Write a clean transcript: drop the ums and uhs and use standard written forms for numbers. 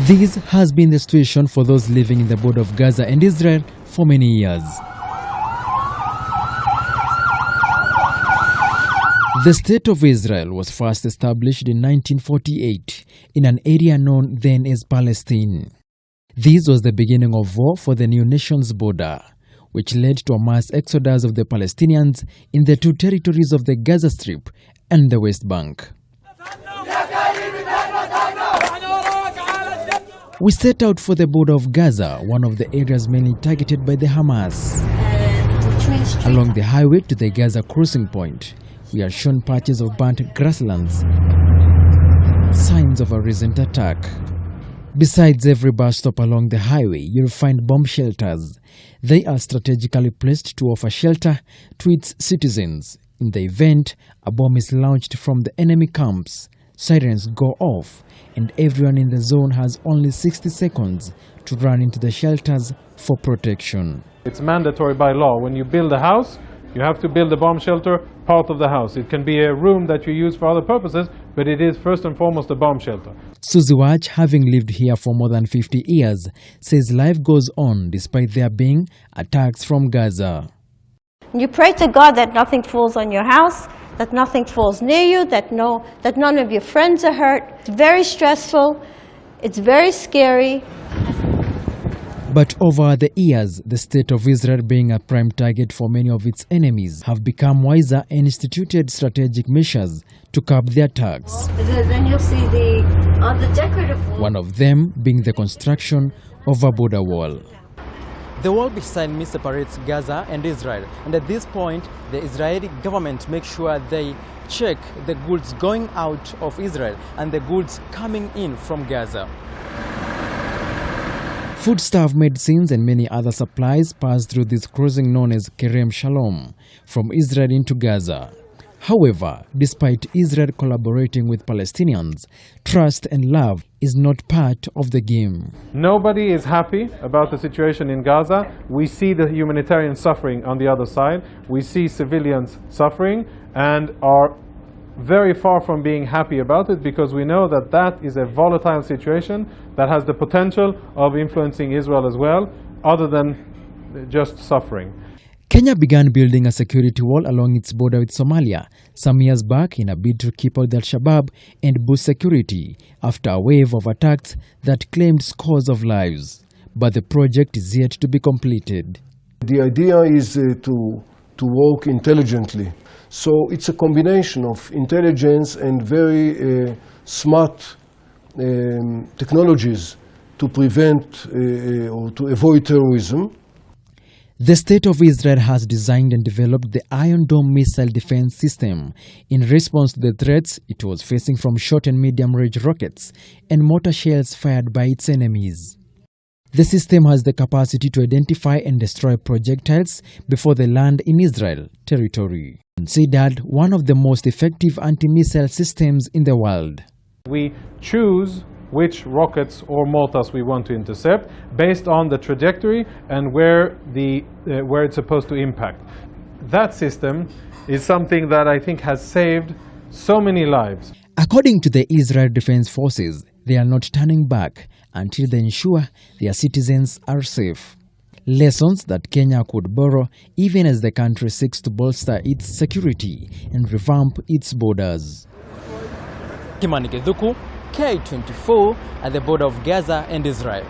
This has been the situation for those living in the border of Gaza and Israel for many years. The State of Israel was first established in 1948 in an area known then as Palestine. This was the beginning of war for the new nation's border, which led to a mass exodus of the Palestinians in the two territories of the Gaza Strip and the West Bank. We set out for the border of Gaza, one of the areas mainly targeted by the Hamas. Along the highway to the Gaza crossing point, we are shown patches of burnt grasslands, signs of a recent attack. Besides every bus stop along the highway, you'll find bomb shelters. They are strategically placed to offer shelter to its citizens. In the event, a bomb is launched from the enemy camps. Sirens go off, and everyone in the zone has only 60 seconds to run into the shelters for protection. It's mandatory by law. When you build a house, you have to build a bomb shelter part of the house. It can be a room that you use for other purposes, but it is first and foremost a bomb shelter. Suzy Wach, having lived here for more than 50 years, says life goes on despite there being attacks from Gaza. You pray to God that nothing falls on your house, that nothing falls near you, that none of your friends are hurt. It's very stressful, it's very scary. But over the years, the State of Israel, being a prime target for many of its enemies, have become wiser and instituted strategic measures to curb the attacks. Then you'll see the decorative wall. One of them being the construction of a border wall. The wall behind me separates Gaza and Israel, and at this point, the Israeli government makes sure they check the goods going out of Israel and the goods coming in from Gaza. Foodstuff, medicines and many other supplies pass through this crossing known as Kerem Shalom from Israel into Gaza. However, despite Israel collaborating with Palestinians, trust and love is not part of the game. Nobody is happy about the situation in Gaza. We see the humanitarian suffering on the other side. We see civilians suffering and are very far from being happy about it, because we know that that is a volatile situation that has the potential of influencing Israel as well, other than just suffering. Kenya began building a security wall along its border with Somalia some years back in a bid to keep out Al-Shabaab and boost security after a wave of attacks that claimed scores of lives. But the project is yet to be completed. The idea is to work intelligently. So it's a combination of intelligence and very smart technologies to prevent or to avoid terrorism. The State of Israel has designed and developed the Iron Dome missile defense system in response to the threats it was facing from short and medium-range rockets and mortar shells fired by its enemies. The system has the capacity to identify and destroy projectiles before they land in Israel territory. Considered one of the most effective anti-missile systems in the world. We choose which rockets or mortars we want to intercept based on the trajectory and where it's supposed to impact. That system is something that I think has saved so many lives. According to the Israel Defense Forces, they are not turning back until they ensure their citizens are safe. Lessons that Kenya could borrow even as the country seeks to bolster its security and revamp its borders. Kimani, K24 at the border of Gaza and Israel.